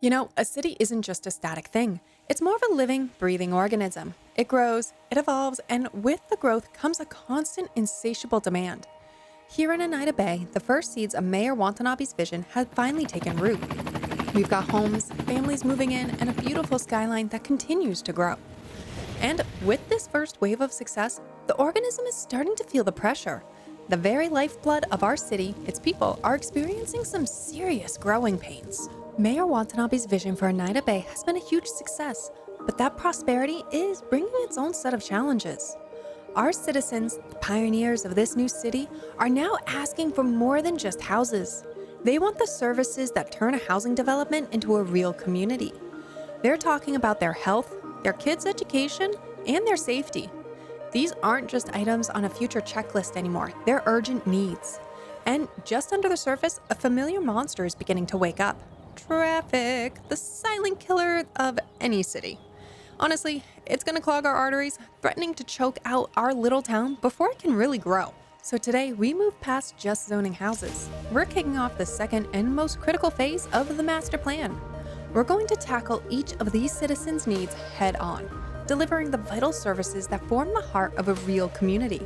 You know, a city isn't just a static thing. It's more of a living, breathing organism. It grows, it evolves, and with the growth comes a constant, insatiable demand. Here in Eneida Bay, the first seeds of Mayor Watanabe's vision have finally taken root. We've got homes, families moving in, and a beautiful skyline that continues to grow. And with this first wave of success, the organism is starting to feel the pressure. The very lifeblood of our city, its people, are experiencing some serious growing pains. Mayor Watanabe's vision for Eneida Bay has been a huge success, but that prosperity is bringing its own set of challenges. Our citizens, the pioneers of this new city, are now asking for more than just houses. They want the services that turn a housing development into a real community. They're talking about their health, their kids' education, and their safety. These aren't just items on a future checklist anymore, they're urgent needs. And just under the surface, a familiar monster is beginning to wake up. Traffic, the silent killer of any city. Honestly, it's gonna clog our arteries, threatening to choke out our little town before it can really grow. So today, we move past just zoning houses. We're kicking off the second and most critical phase of the master plan. We're going to tackle each of these citizens' needs head on, delivering the vital services that form the heart of a real community.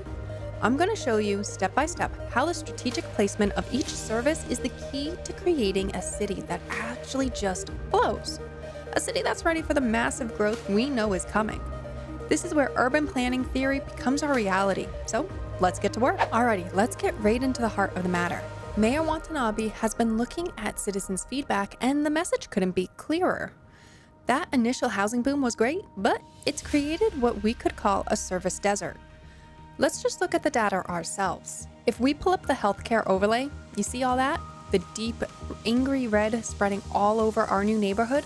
I'm going to show you step by step how the strategic placement of each service is the key to creating a city that actually just flows. A city that's ready for the massive growth we know is coming. This is where urban planning theory becomes our reality. So let's get to work. Alrighty, let's get right into the heart of the matter. Mayor Watanabe has been looking at citizens' feedback, and the message couldn't be clearer. That initial housing boom was great, but it's created what we could call a service desert. Let's just look at the data ourselves. If we pull up the healthcare overlay, you see all that? The deep, angry red spreading all over our new neighborhood?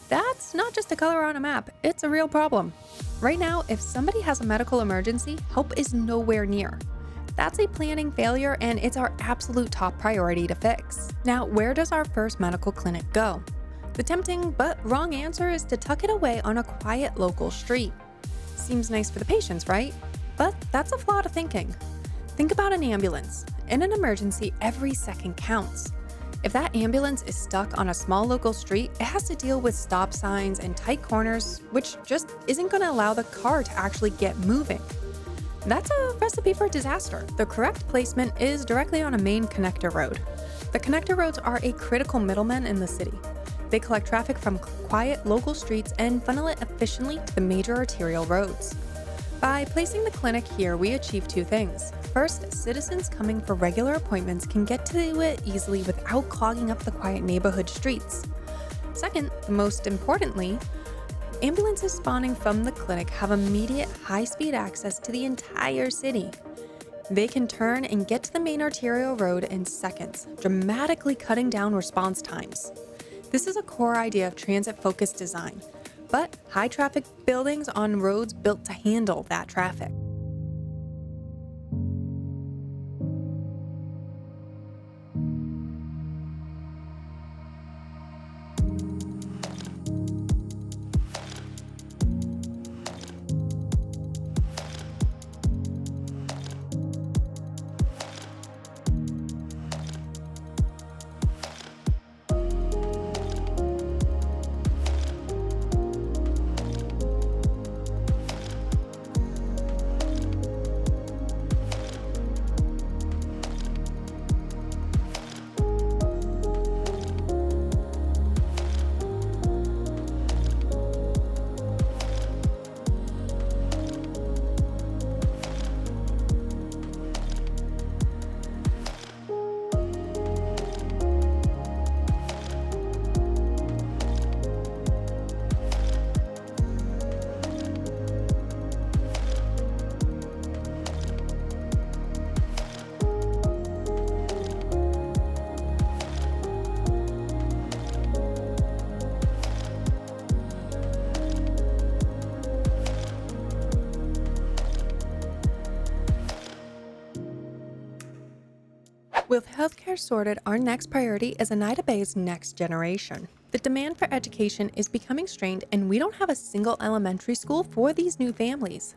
That's not just a color on a map, it's a real problem. Right now, if somebody has a medical emergency, help is nowhere near. That's a planning failure, and it's our absolute top priority to fix. Now, where does our first medical clinic go? The tempting but wrong answer is to tuck it away on a quiet local street. Seems nice for the patients, right? But that's a flaw to thinking. Think about an ambulance. In an emergency, every second counts. If that ambulance is stuck on a small local street, it has to deal with stop signs and tight corners, which just isn't going to allow the car to actually get moving. That's a recipe for disaster. The correct placement is directly on a main connector road. The connector roads are a critical middleman in the city. They collect traffic from quiet local streets and funnel it efficiently to the major arterial roads. By placing the clinic here, we achieve two things. First, citizens coming for regular appointments can get to it easily without clogging up the quiet neighborhood streets. Second, most importantly, ambulances spawning from the clinic have immediate high-speed access to the entire city. They can turn and get to the main arterial road in seconds, dramatically cutting down response times. This is a core idea of transit-focused design, but high-traffic buildings on roads built to handle that traffic. With healthcare sorted, our next priority is Eneida Bay's next generation. The demand for education is becoming strained, and we don't have a single elementary school for these new families.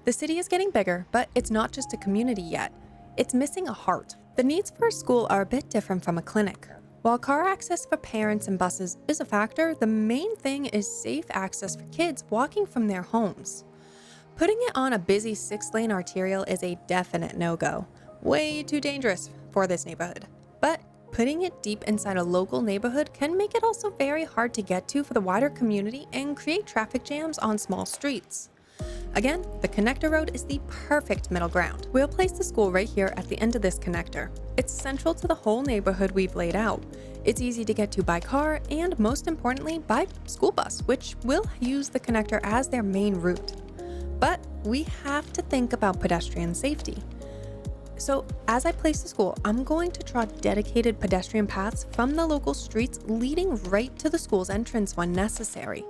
The city is getting bigger, but it's not just a community yet. It's missing a heart. The needs for a school are a bit different from a clinic. While car access for parents and buses is a factor, the main thing is safe access for kids walking from their homes. Putting it on a busy 6-lane arterial is a definite no-go. Way too dangerous for this neighborhood. But putting it deep inside a local neighborhood can make it also very hard to get to for the wider community and create traffic jams on small streets. Again, the connector road is the perfect middle ground. We'll place the school right here at the end of this connector. It's central to the whole neighborhood we've laid out. It's easy to get to by car and, most importantly, by school bus, which will use the connector as their main route. But we have to think about pedestrian safety. So as I place the school, I'm going to draw dedicated pedestrian paths from the local streets leading right to the school's entrance when necessary.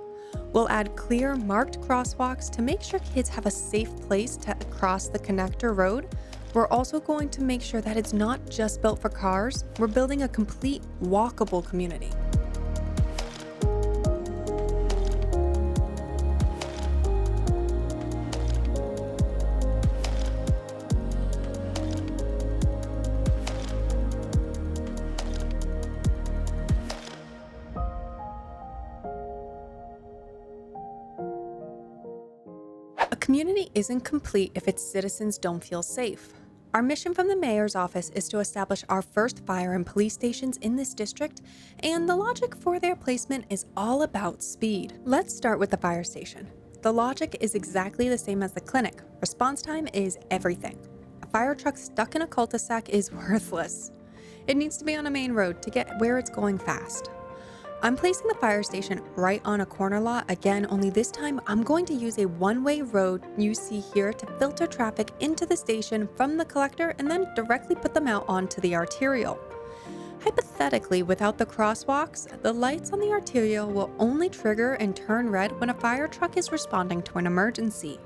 We'll add clear, marked crosswalks to make sure kids have a safe place to cross the connector road. We're also going to make sure that it's not just built for cars. We're building a complete, walkable community. A community isn't complete if its citizens don't feel safe. Our mission from the mayor's office is to establish our first fire and police stations in this district, and the logic for their placement is all about speed. Let's start with the fire station. The logic is exactly the same as the clinic. Response time is everything. A fire truck stuck in a cul-de-sac is worthless. It needs to be on a main road to get where it's going fast. I'm placing the fire station right on a corner lot again, only this time I'm going to use a one-way road you see here to filter traffic into the station from the collector and then directly put them out onto the arterial. Hypothetically, without the crosswalks, the lights on the arterial will only trigger and turn red when a fire truck is responding to an emergency.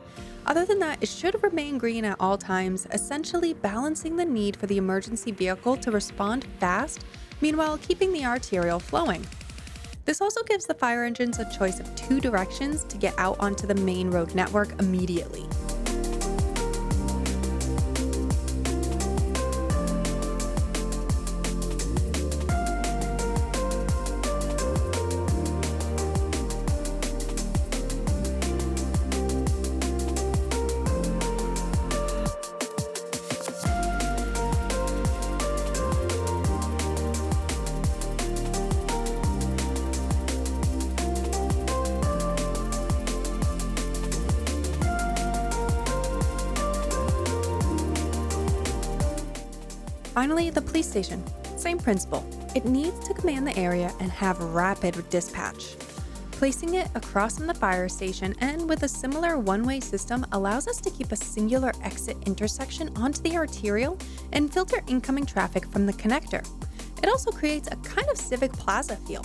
Other than that, it should remain green at all times, essentially balancing the need for the emergency vehicle to respond fast, meanwhile keeping the arterial flowing. This also gives the fire engines a choice of 2 directions to get out onto the main road network immediately. Finally, the police station. Same principle. It needs to command the area and have rapid dispatch. Placing it across from the fire station and with a similar one-way system allows us to keep a singular exit intersection onto the arterial and filter incoming traffic from the connector. It also creates a kind of civic plaza feel.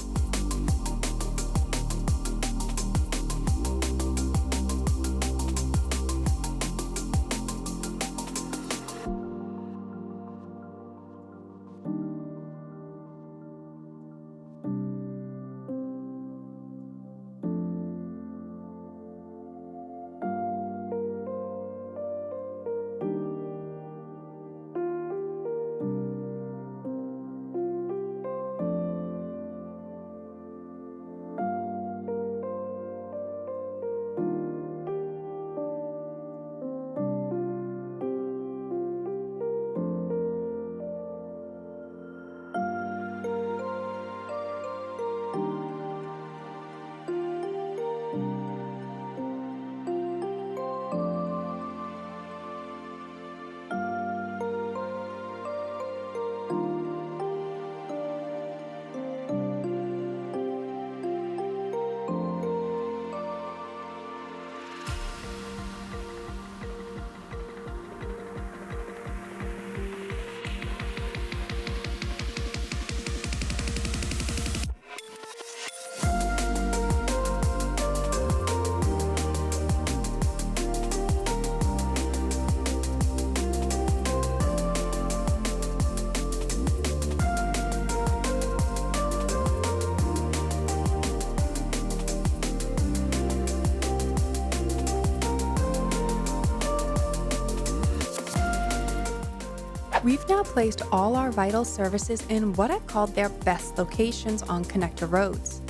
We've now placed all our vital services in what I've called their best locations on connector roads.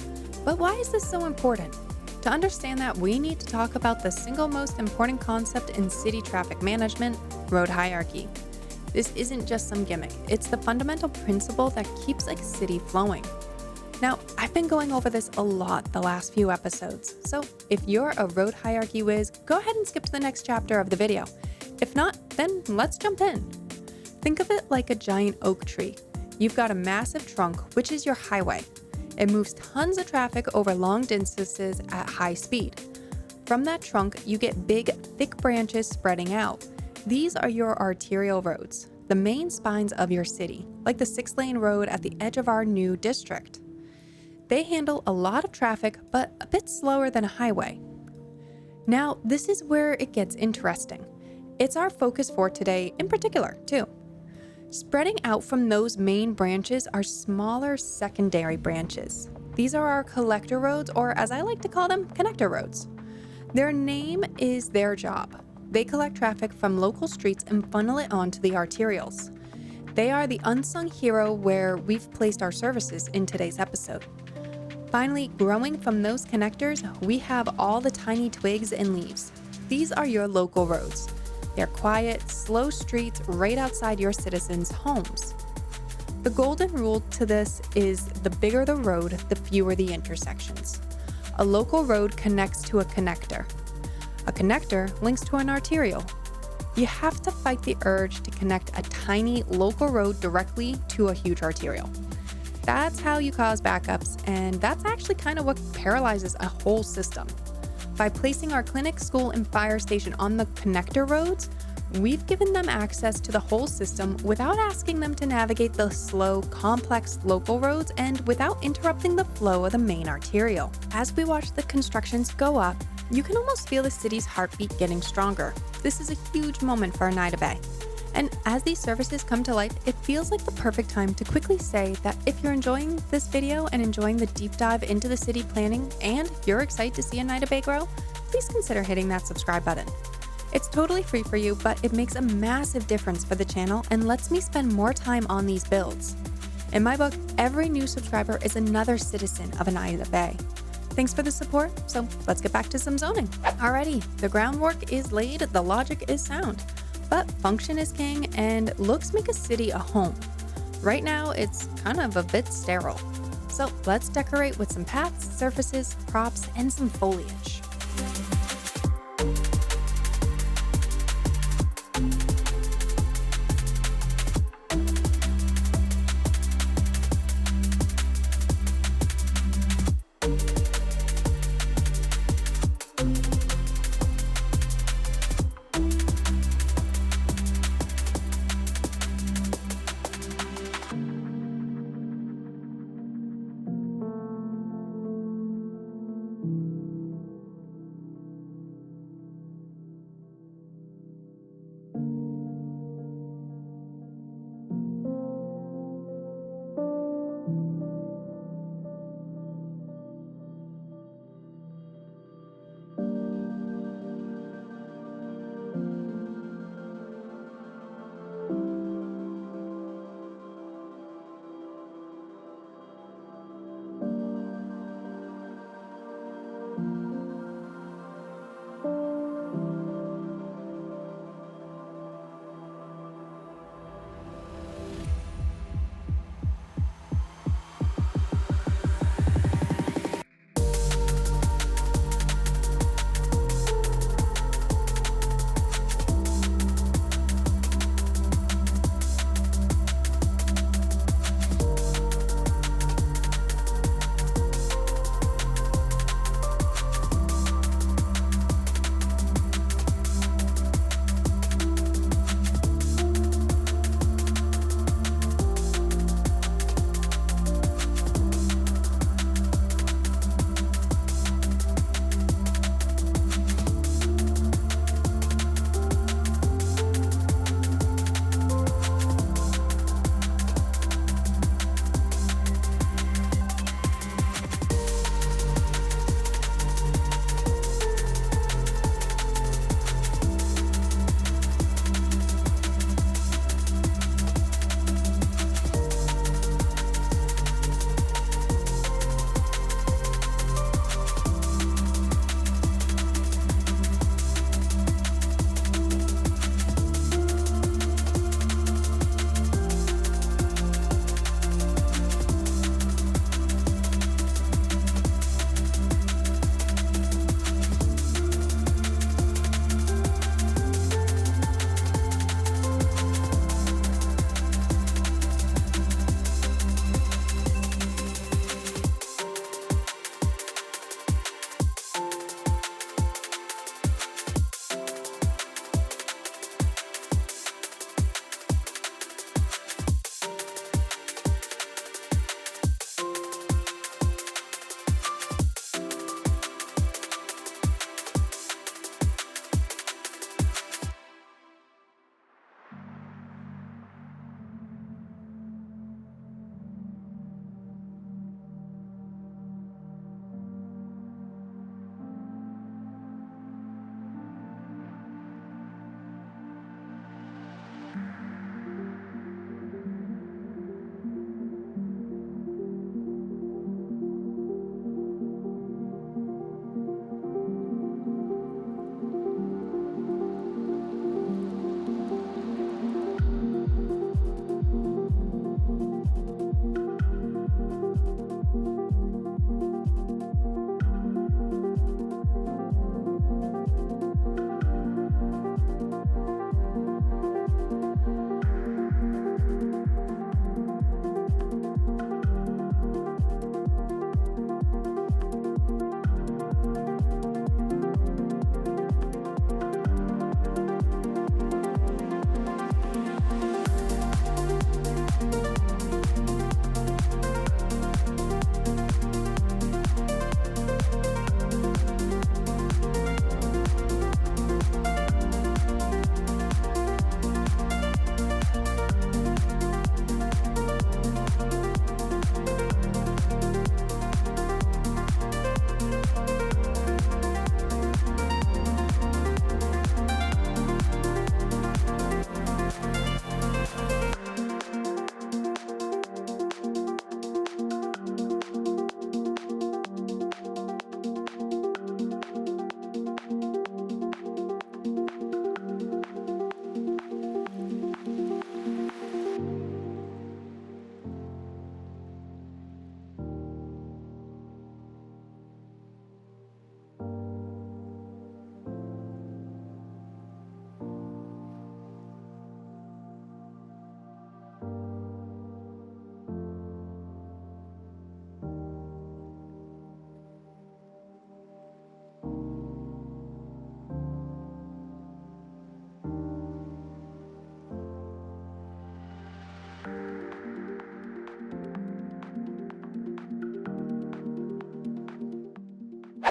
But why is this so important? To understand that, we need to talk about the single most important concept in city traffic management, road hierarchy. This isn't just some gimmick, it's the fundamental principle that keeps a city flowing. Now, I've been going over this a lot the last few episodes, so if you're a road hierarchy whiz, go ahead and skip to the next chapter of the video. If not, then let's jump in. Think of it like a giant oak tree. You've got a massive trunk, which is your highway. It moves tons of traffic over long distances at high speed. From that trunk, you get big, thick branches spreading out. These are your arterial roads, the main spines of your city, like the 6-lane road at the edge of our new district. They handle a lot of traffic, but a bit slower than a highway. Now, this is where it gets interesting. It's our focus for today in particular, too. Spreading out from those main branches are smaller secondary branches. These are our collector roads, or as I like to call them, connector roads. Their name is their job. They collect traffic from local streets and funnel it onto the arterials. They are the unsung hero where we've placed our services in today's episode. Finally, growing from those connectors, we have all the tiny twigs and leaves. These are your local roads. They're quiet, slow streets right outside your citizens' homes. The golden rule to this is the bigger the road, the fewer the intersections. A local road connects to a connector. A connector links to an arterial. You have to fight the urge to connect a tiny local road directly to a huge arterial. That's how you cause backups, and that's actually kind of what paralyzes a whole system. By placing our clinic, school, and fire station on the connector roads, we've given them access to the whole system without asking them to navigate the slow, complex local roads and without interrupting the flow of the main arterial. As we watch the constructions go up, you can almost feel the city's heartbeat getting stronger. This is a huge moment for Eneida Bay. And as these services come to life, it feels like the perfect time to quickly say that if you're enjoying this video and enjoying the deep dive into the city planning and you're excited to see Eneida Bay grow, please consider hitting that subscribe button. It's totally free for you, but it makes a massive difference for the channel and lets me spend more time on these builds. In my book, every new subscriber is another citizen of Eneida Bay. Thanks for the support, so let's get back to some zoning. Alrighty, the groundwork is laid, the logic is sound. But function is king, and looks make a city a home. Right now, it's kind of a bit sterile. So let's decorate with some paths, surfaces, props, and some foliage.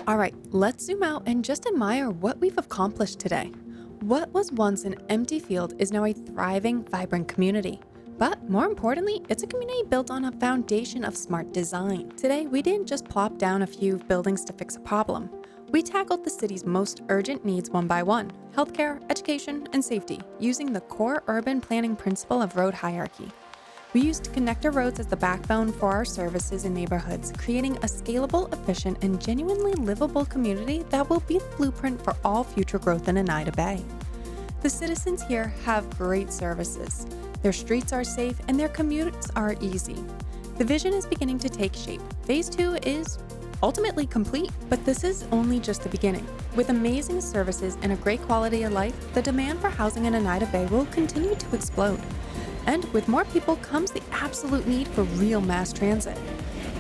All right, let's zoom out and just admire what we've accomplished today. What was once an empty field is now a thriving, vibrant community. But more importantly, it's a community built on a foundation of smart design. Today, we didn't just plop down a few buildings to fix a problem. We tackled the city's most urgent needs one by one: healthcare, education, and safety, using the core urban planning principle of road hierarchy. We used connector roads as the backbone for our services in neighborhoods, creating a scalable, efficient, and genuinely livable community that will be the blueprint for all future growth in Eneida Bay. The citizens here have great services. Their streets are safe and their commutes are easy. The vision is beginning to take shape. Phase 2 is ultimately complete, but this is only just the beginning. With amazing services and a great quality of life, the demand for housing in Eneida Bay will continue to explode. And with more people comes the absolute need for real mass transit.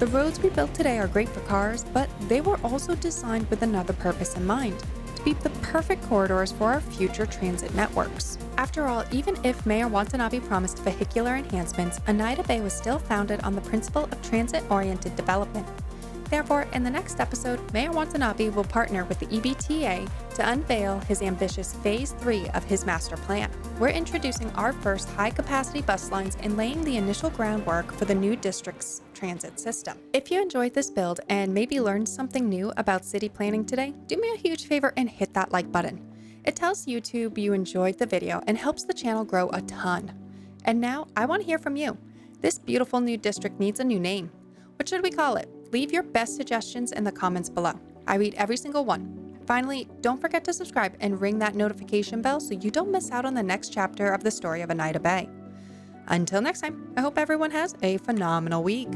The roads we built today are great for cars, but they were also designed with another purpose in mind: to be the perfect corridors for our future transit networks. After all, even if Mayor Watanabe promised vehicular enhancements, Eneida Bay was still founded on the principle of transit-oriented development. Therefore, in the next episode, Mayor Watanabe will partner with the EBTA to unveil his ambitious Phase 3 of his master plan. We're introducing our first high-capacity bus lines and laying the initial groundwork for the new district's transit system. If you enjoyed this build and maybe learned something new about city planning today, do me a huge favor and hit that like button. It tells YouTube you enjoyed the video and helps the channel grow a ton. And now, I want to hear from you. This beautiful new district needs a new name. What should we call it? Leave your best suggestions in the comments below. I read every single one. Finally, don't forget to subscribe and ring that notification bell so you don't miss out on the next chapter of the story of Eneida Bay. Until next time, I hope everyone has a phenomenal week.